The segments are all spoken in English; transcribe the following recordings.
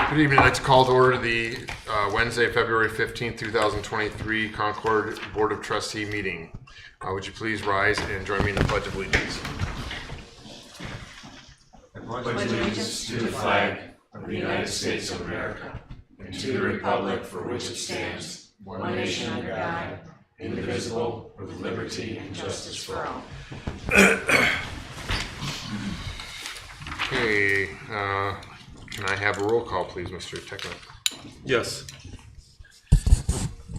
Good evening. I'd like to call to order the Wednesday, February 15th, 2023 Concord Board of Trustee meeting. Would you please rise and join me in the Pledge of Allegiance? I pledge allegiance to the flag of the United States of America and to the republic for which it stands, one nation under God, indivisible, with liberty and justice for all. Okay, can I have a roll call, please, Mr. Technic? Yes.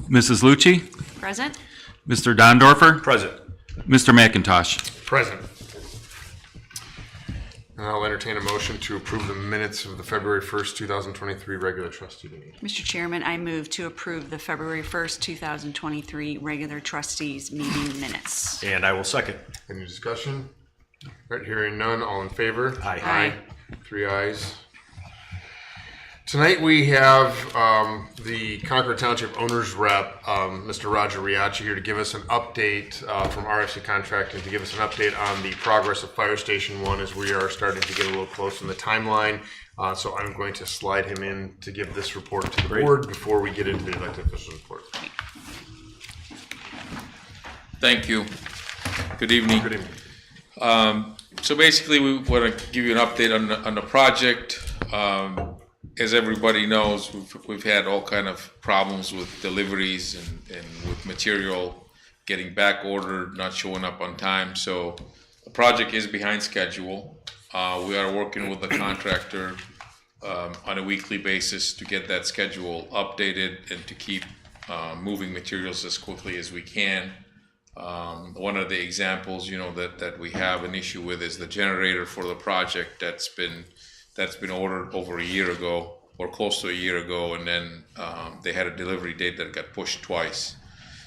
Mrs. Lucci? Present. Mr. Dondorfer? Present. Mr. McIntosh? Present. And I'll entertain a motion to approve the minutes of the February 1st, 2023 regular trustee meeting. Mr. Chairman, I move to approve the February 1st, 2023 regular trustees meeting minutes. And I will second. Any discussion? All right, hearing none, all in favor? Aye. Aye. 3 ayes. Tonight we have the Concord Township Owners Rep, Mr. Roger Riachi, here to give us an update from RFC Contracting, to give us an update on the progress of Fire Station 1 as we are starting to get a little close in the timeline. So I'm going to slide him in to give this report to the board before we get into the elected officials report. Thank you. Good evening. Good evening. So basically, we want to give you an update on the project. As everybody knows, we've had all kind of problems with deliveries and with material getting back ordered, not showing up on time. So the project is behind schedule. We are working with the contractor on a weekly basis to get that schedule updated and to keep moving materials as quickly as we can. One of the examples, that we have an issue with is the generator for the project that's been ordered over a year ago or close to a year ago, and then they had a delivery date that got pushed twice.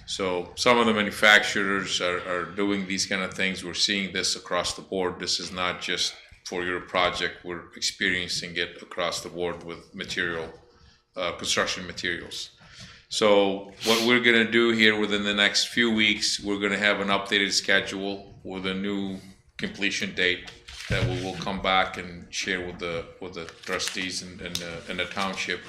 So some of the manufacturers are doing these kind of things. We're seeing this across the board. This is not just for your project. We're experiencing it across the board with construction materials. So what we're going to do here within the next few weeks, we're going to have an updated schedule with a new completion date that we will come back and share with the trustees and the township,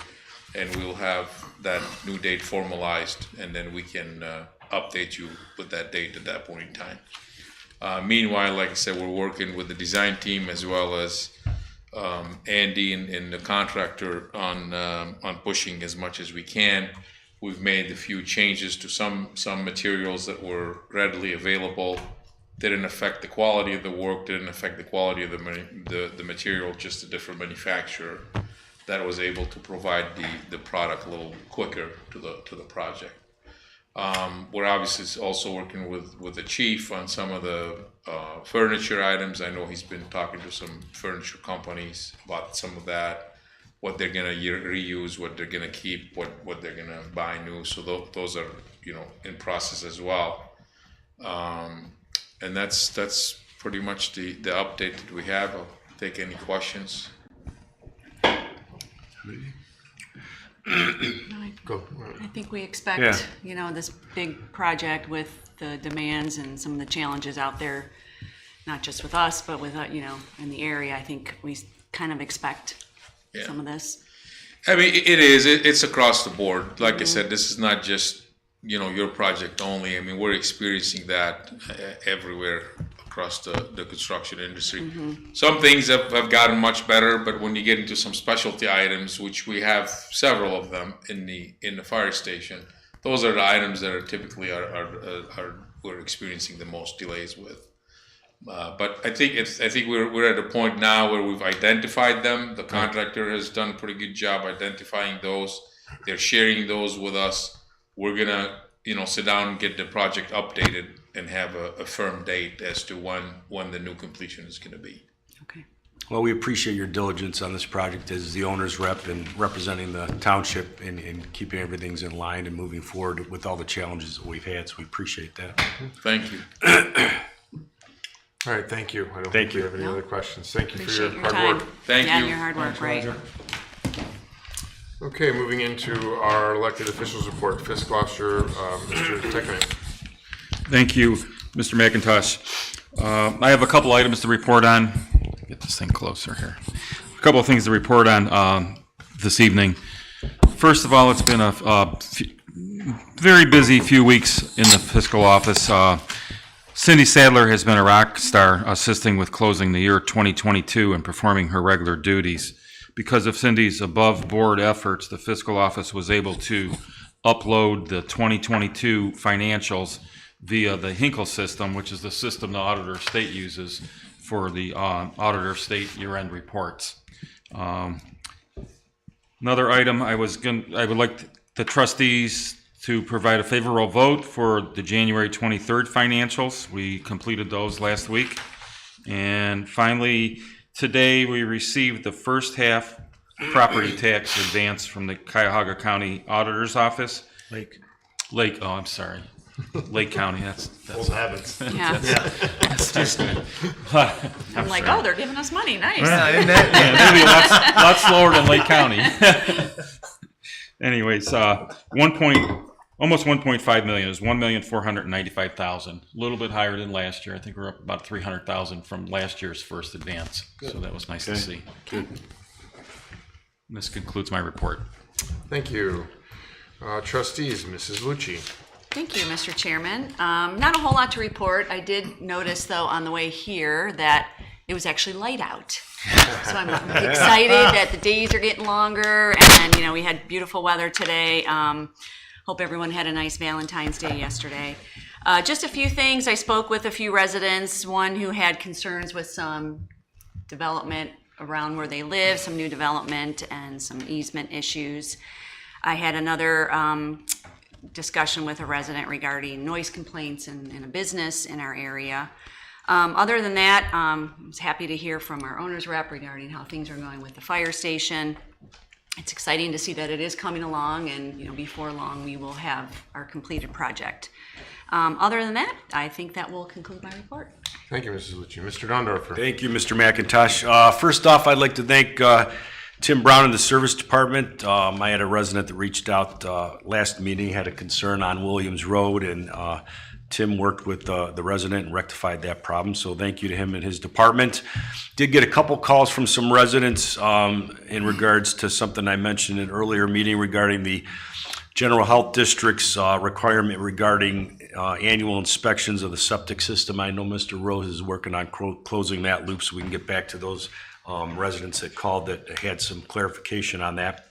and we'll have that new date formalized, and then we can update you with that date at that point in time. Meanwhile, like I said, we're working with the design team as well as Andy and the contractor on pushing as much as we can. We've made a few changes to some materials that were readily available. Didn't affect the quality of the work, didn't affect the quality of the material, just a different manufacturer that was able to provide the product a little quicker to the project. We're obviously also working with the chief on some of the furniture items. I know he's been talking to some furniture companies about some of that, what they're gonna reuse, what they're gonna keep, what they're gonna buy new. So those are in process as well. And that's pretty much the update that we have. I'll take any questions. Go. I think we expect, this big project with the demands and some of the challenges out there, not just with us, but with, in the area. I think we kind of expect some of this. I mean, it is. It's across the board. Like I said, this is not just your project only. I mean, we're experiencing that everywhere across the construction industry. Some things have gotten much better, but when you get into some specialty items, which we have several of them in the fire station, those are the items that are typically we're experiencing the most delays with. But I think we're at a point now where we've identified them. The contractor has done a pretty good job identifying those. They're sharing those with us. We're gonna, sit down and get the project updated and have a firm date as to when the new completion is gonna be. Okay. Well, we appreciate your diligence on this project as the owner's rep and representing the township and keeping everything in line and moving forward with all the challenges that we've had. So we appreciate that. Thank you. All right, thank you. I don't Thank think you. we have any other questions. Thank you Appreciate for your your hard time. work. Thank you. Your hard work, right? Okay, moving into our elected officials report. Fiscal Officer, Mr. Technic. Thank you, Mr. McIntosh. I have a couple items to report on. Get this thing closer here. A couple of things to report on. this evening. First of all, it's been a very busy few weeks in the fiscal office. Cindy Sadler has been a rock star, assisting with closing the year 2022 and performing her regular duties. Because of Cindy's above-board efforts, the fiscal office was able to upload the 2022 financials via the Hinkle system, which is the system the Auditor of State uses for the Auditor of State year-end reports. Another item, I would like the trustees to provide a favorable vote for the January 23rd financials. We completed those last week. And finally, today we received the first half property tax advance from the Cuyahoga County Auditor's Office. Lake, oh, I'm sorry. Lake County, that's Old habits. Yeah. I'm like, oh, they're giving us money, nice. Yeah, maybe a lot slower than Lake County. Anyways, almost 1.5 million is 1,495,000. A little bit higher than last year. I think we're up about 300,000 from last year's first advance. Good. So that was nice to see. Good. And this concludes my report. Thank you. Trustees, Mrs. Lucci. Thank you, Mr. Chairman. Not a whole lot to report. I did notice, though, on the way here that it was actually light out. So I'm excited that the days are getting longer, and, we had beautiful weather today. Hope everyone had a nice Valentine's Day yesterday. Just a few things. I spoke with a few residents, one who had concerns with some development around where they live, some new development, and some easement issues. I had another discussion with a resident regarding noise complaints in a business in our area. Other than that, I was happy to hear from our owner's rep regarding how things are going with the fire station. It's exciting to see that it is coming along, and before long we will have our completed project. Other than that, I think that will conclude my report. Thank you, Mrs. Lucci. Mr. Dondorfer. Thank you, Mr. McIntosh. First off, I'd like to thank Tim Brown in the service department. I had a resident that reached out last meeting, had a concern on Williams Road, and Tim worked with the resident and rectified that problem. So thank you to him and his department. Did get a couple calls from some residents in regards to something I mentioned in an earlier meeting regarding the General Health District's requirement regarding annual inspections of the septic system. I know Mr. Rose is working on closing that loop, so we can get back to those residents that called that had some clarification on that.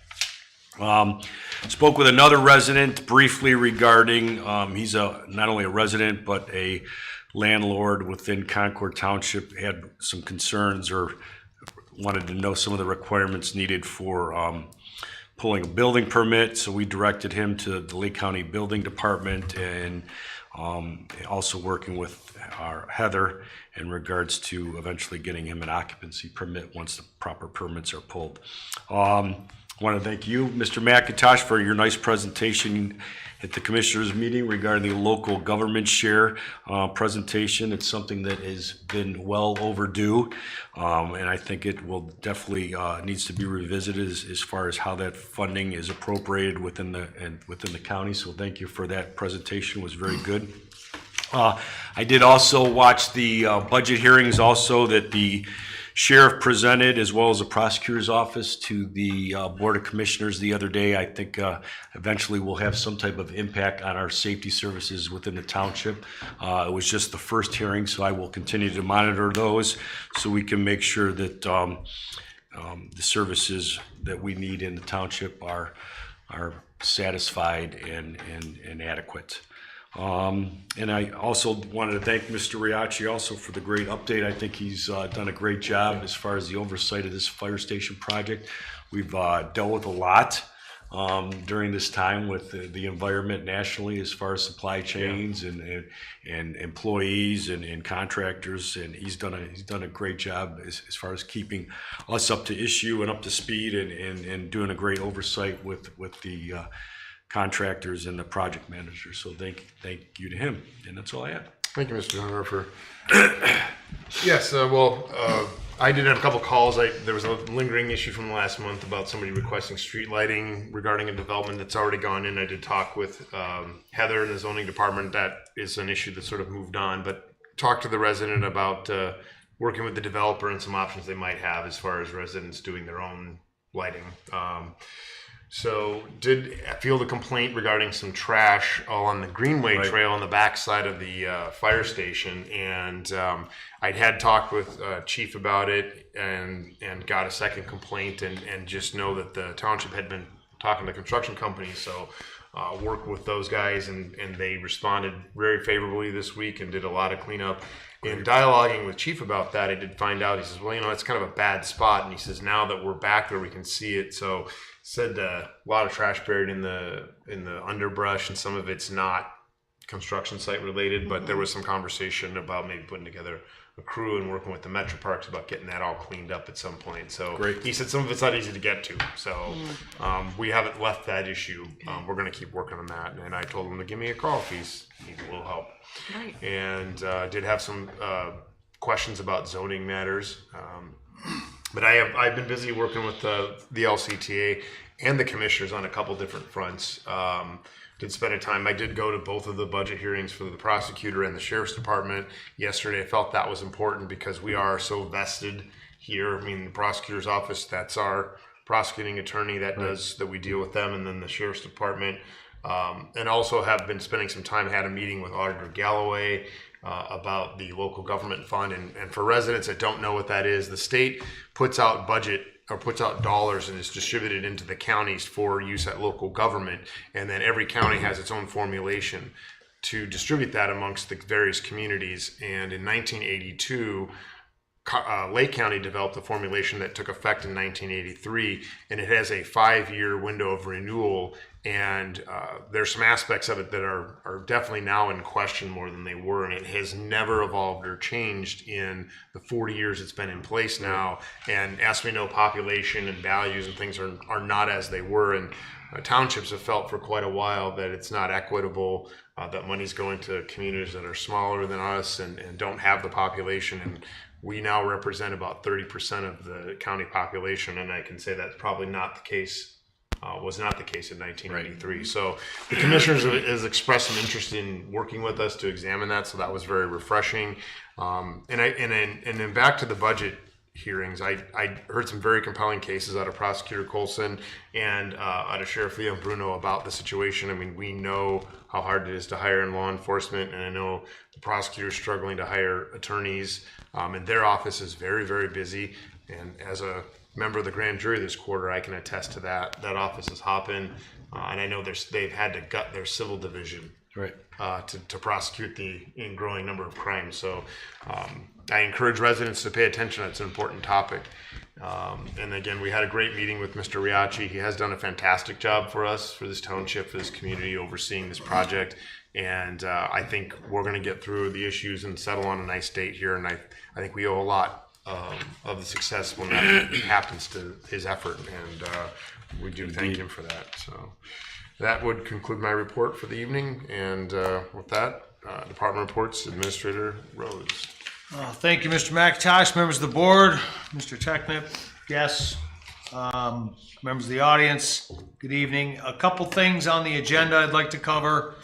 Spoke with another resident briefly regarding, he's not only a resident, but a landlord within Concord Township, had some concerns or wanted to know some of the requirements needed for pulling a building permit. So we directed him to the Lake County Building Department, and also working with our Heather in regards to eventually getting him an occupancy permit once the proper permits are pulled. I want to thank you, Mr. McIntosh, for your nice presentation at the Commissioners meeting regarding the local government share presentation. It's something that has been well overdue, and I think it will definitely needs to be revisited as far as how that funding is appropriated within the county. So thank you for that presentation. It was very good. I did also watch the budget hearings also that the sheriff presented, as well as the prosecutor's office, to the Board of Commissioners the other day. I think eventually we'll have some type of impact on our safety services within the township. It was just the first hearing, so I will continue to monitor those so we can make sure that the services that we need in the township are satisfied and adequate. And I also wanted to thank Mr. Riachi also for the great update. I think he's done a great job as far as the oversight of this fire station project. We've dealt with a lot during this time with the environment nationally, as far as supply chains and employees and contractors, and he's done a great job as far as keeping us up to issue and up to speed, and doing a great oversight with the contractors and the project managers. So thank you to him, and that's all I have. Thank you, Mr. Dondorfer. Yes, I did have a couple calls. There was a lingering issue from last month about somebody requesting street lighting regarding a development that's already gone in. I did talk with Heather in the zoning department. That is an issue that sort of moved on, but talked to the resident about working with the developer and some options they might have as far as residents doing their own lighting. So did field a complaint regarding some trash on the Greenway Trail on the backside of the fire station, and I'd had talked with Chief about it and got a second complaint, and just know that the township had been talking to construction companies, so worked with those guys, and they responded very favorably this week and did a lot of cleanup. In dialoguing with Chief about that, I did find out, he says, well, it's kind of a bad spot, and he says now that we're back there we can see it. So said a lot of trash buried in the underbrush, and some of it's not construction site related, but there was some conversation about maybe putting together a crew and working with the Metro Parks about getting that all cleaned up at some point. So he said some of it's not easy to get to, so we haven't left that issue. We're going to keep working on that, and I told him to give me a call if he will help. Right. And did have some questions about zoning matters. But I've been busy working with the LCTA and the commissioners on a couple different fronts. Did spend time. I did go to both of the budget hearings for the prosecutor and the sheriff's department yesterday. I felt that was important because we are so vested here. I mean, the prosecutor's office, that's our prosecuting attorney that we deal with them, and then the sheriff's department. And also have been spending some time, had a meeting with Auditor Galloway about the local government fund. And for residents that don't know what that is, the state puts out budget or puts out dollars and is distributed into the counties for use at local government. And then every county has its own formulation to distribute that amongst the various communities. And in 1982, Lake County developed a formulation that took effect in 1983, and it has a 5-year window of renewal. And there's some aspects of it that are definitely now in question more than they were, and it has never evolved or changed in the 40 years it's been in place now. And as we know, population and values and things are not as they were, and townships have felt for quite a while that it's not equitable, that money's going to communities that are smaller than us and don't have the population. And we now represent about 30% of the county population, and I can say that's probably not the case. Was not the case in 1983. Right. So the commissioners has expressed some interest in working with us to examine that. So that was very refreshing. And then back to the budget hearings, I heard some very compelling cases out of Prosecutor Colson and out of Sheriff Leon Bruno about the situation. I mean, we know how hard it is to hire in law enforcement, and I know the prosecutors struggling to hire attorneys, and their office is very, very busy. And as a member of the grand jury this quarter, I can attest to that. That office is hopping, and I know they've had to gut their civil division to prosecute the growing number of crimes. So I encourage residents to pay attention. It's an important topic. And again, we had a great meeting with Mr. Riachi. He has done a fantastic job for us, for this township, for this community, overseeing this project. And I think we're going to get through the issues and settle on a nice date here. And I think we owe a lot of the success when that happens to his effort, and we do thank him for that. So that would conclude my report for the evening, and with that, department reports, Administrator Rose. Thank you, Mr. McIntosh, members of the board, Mr. Technip, guests, members of the audience, good evening. A couple things on the agenda I'd like to cover.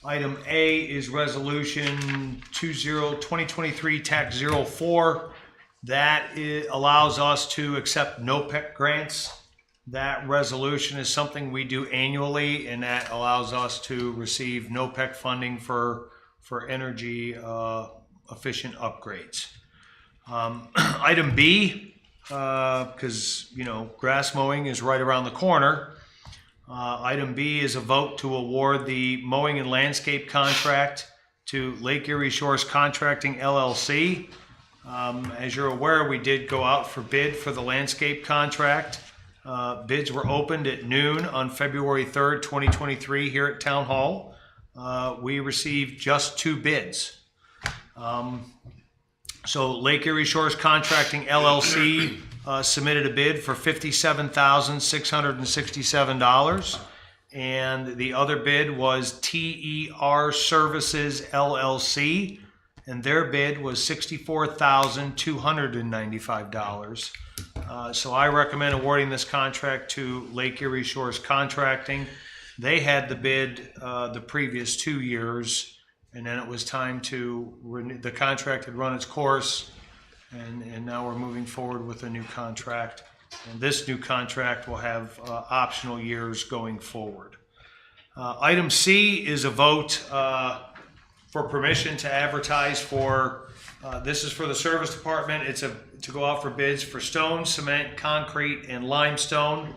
Item A is resolution 2023 tax 04. That allows us to accept NOPEC grants. That resolution is something we do annually, and that allows us to receive NOPEC funding for energy efficient upgrades. Item B, because grass mowing is right around the corner. Item B is a vote to award the mowing and landscape contract to Lake Erie Shores Contracting LLC. As you're aware, we did go out for bid for the landscape contract. Bids were opened at noon on February 3rd, 2023 here at Town Hall. We received just 2 bids. So Lake Erie Shores Contracting LLC submitted a bid for $57,667. And the other bid was TER Services LLC. And their bid was $64,295. So I recommend awarding this contract to Lake Erie Shores Contracting. They had the bid the previous 2 years, and then it was time to renew. The contract had run its course, and now we're moving forward with a new contract. And this new contract will have optional years going forward. Item C is a vote for permission to advertise for, this is for the service department. It's to go out for bids for stone, cement, concrete, and limestone.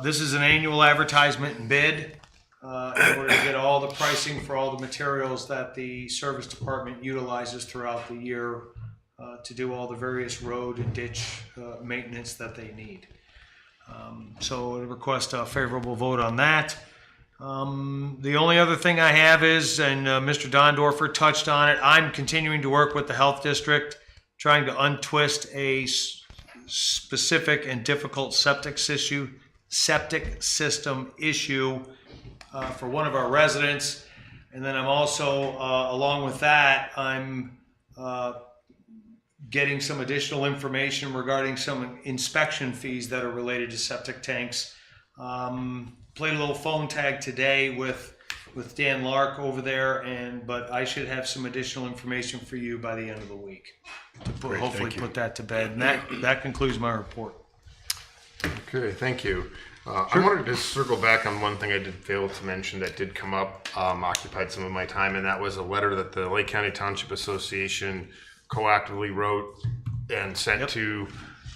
This is an annual advertisement and bid in order to get all the pricing for all the materials that the service department utilizes throughout the year to do all the various road and ditch maintenance that they need. So I request a favorable vote on that. The only other thing I have is, and Mr. Dondorfer touched on it, I'm continuing to work with the health district, trying to untwist a specific and difficult septic system issue for one of our residents. And then I'm also, along with that, I'm getting some additional information regarding some inspection fees that are related to septic tanks. Played a little phone tag today with Dan Lark over there, but I should have some additional information for you by the end of the week to hopefully put that to bed. And that concludes my report. Okay, thank you. I wanted to circle back on one thing I did fail to mention that did come up, occupied some of my time, and that was a letter that the Lake County Township Association coactively wrote and sent to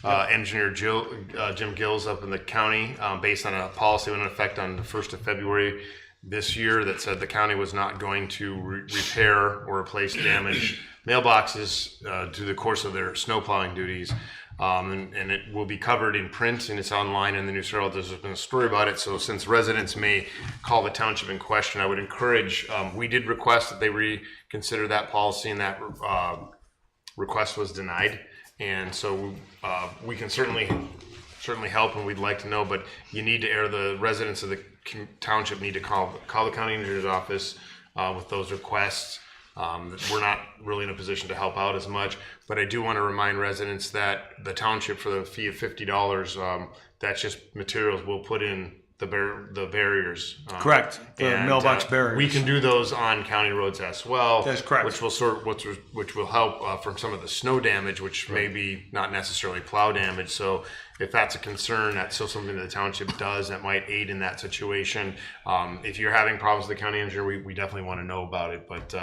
Engineer Jim Gills up in the county based on a policy that went into effect on the 1st of February this year that said the county was not going to repair or replace damaged mailboxes through the course of their snow plowing duties. And it will be covered in print and it's online in the News Herald. There's been a story about it. So since residents may call the township in question, I would encourage, we did request that they reconsider that policy, and that request was denied. And so we can certainly help, and we'd like to know, but you need to the residents of the township need to call the county engineer's office with those requests. We're not really in a position to help out as much, but I do want to remind residents that the township, for the fee of $50, that's just materials we'll put in the barriers. Correct. The mailbox barriers. We can do those on county roads as well. That's correct. Which will help from some of the snow damage, which may be not necessarily plow damage. So if that's a concern, that's still something that the township does that might aid in that situation. If you're having problems with the county engineer, we definitely want to know about it. But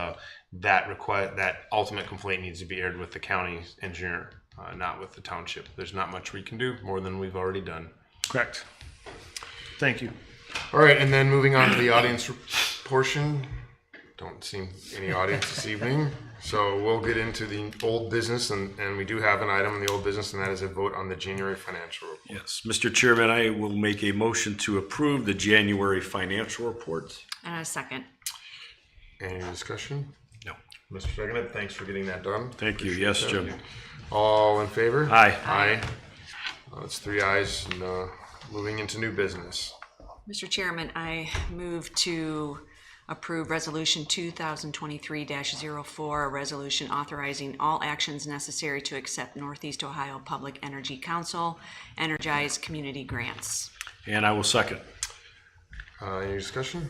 that ultimate complaint needs to be aired with the county engineer, not with the township. There's not much we can do more than we've already done. Correct. Thank you. All right, and then moving on to the audience portion. Don't see any audience this evening, so we'll get into the old business, and we do have an item in the old business, and that is a vote on the January financial report. Yes, Mr. Chairman, I will make a motion to approve the January financial report. Second. Any discussion? No. Mr. Second, thanks for getting that done. Thank you. Appreciate Yes, that. Jim. All in favor? Aye. Aye. That's 3 ayes, and moving into new business. Mr. Chairman, I move to approve Resolution 2023-04, a resolution authorizing all actions necessary to accept Northeast Ohio Public Energy Council Energize Community Grants. And I will second. Any discussion?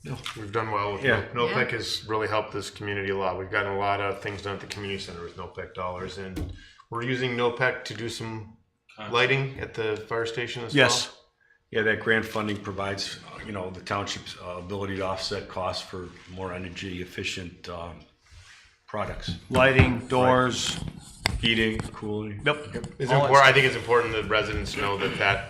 No. We've done well with NOPEC has really helped this community a lot. We've gotten a lot of things done at the community center with NOPEC dollars, and we're using NOPEC to do some lighting at the fire station as well. Yes. Yeah, that grant funding provides, the township's ability to offset costs for more energy efficient products. Lighting, doors. Heating, cooling. Yep. It's important. I think it's important that residents know that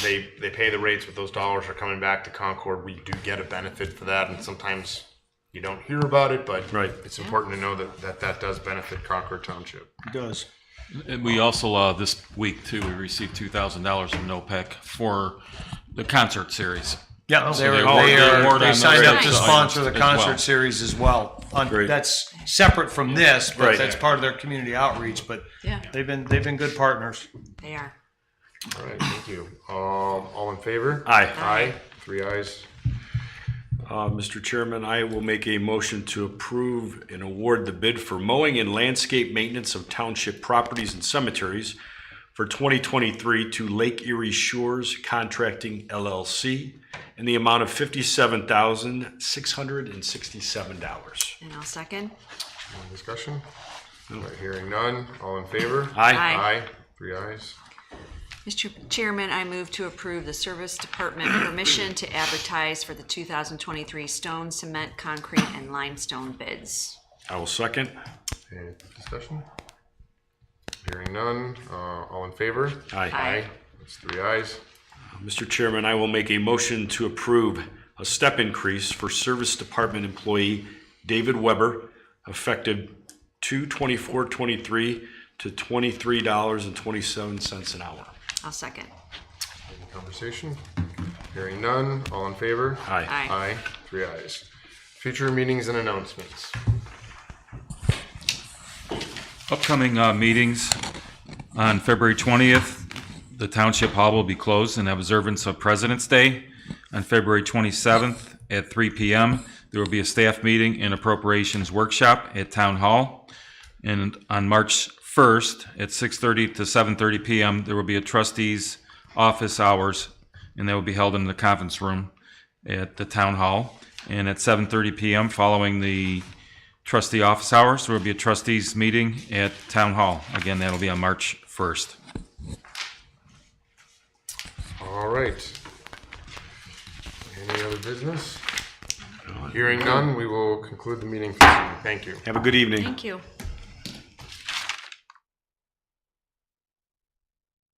they pay the rates, but those dollars are coming back to Concord. We do get a benefit for that, and sometimes you don't hear about it, but it's important to know that does benefit Concord Township. It does. And we also, this week too, we received $2,000 from NOPEC for the concert series. Yeah, So they award signed up to those sponsor the items as concert well. series as well. Great. That's separate from this, but Right. that's part of their community outreach. But Yeah. they've been good partners. They are. All right, thank you. All in favor? Aye. Aye. 3 ayes. Mr. Chairman, I will make a motion to approve and award the bid for mowing and landscape maintenance of township properties and cemeteries for 2023 to Lake Erie Shores Contracting LLC in the amount of $57,667. And I'll second. Any discussion? All right, hearing none. All in favor? Aye. Aye. Aye. 3 ayes. Mr. Chairman, I move to approve the Service Department permission to advertise for the 2023 stone, cement, concrete, and limestone bids. I will second. Any discussion? Hearing none, all in favor? Aye. That's 3 ayes. Mr. Chairman, I will make a motion to approve a step increase for Service Department employee David Weber, effective 2/24/23 to $23.27 an hour. I'll second. Any conversation? Hearing none, all in favor? Aye. Aye. Aye, 3 ayes. Future meetings and announcements. Upcoming meetings on February 20th, the Township Hall will be closed in observance of President's Day. On February 27th at 3 p.m., there will be a staff meeting and appropriations workshop at Town Hall. And on March 1st at 6:30 to 7:30 p.m., there will be a trustees' office hours, and that will be held in the conference room at the Town Hall. And at 7:30 p.m., following the trustee office hours, there will be a trustees meeting at Town Hall. Again, that'll be on March 1st. All right. Any other business? Hearing none, we will conclude the meeting for this evening. Thank you. Have a good evening. Thank you.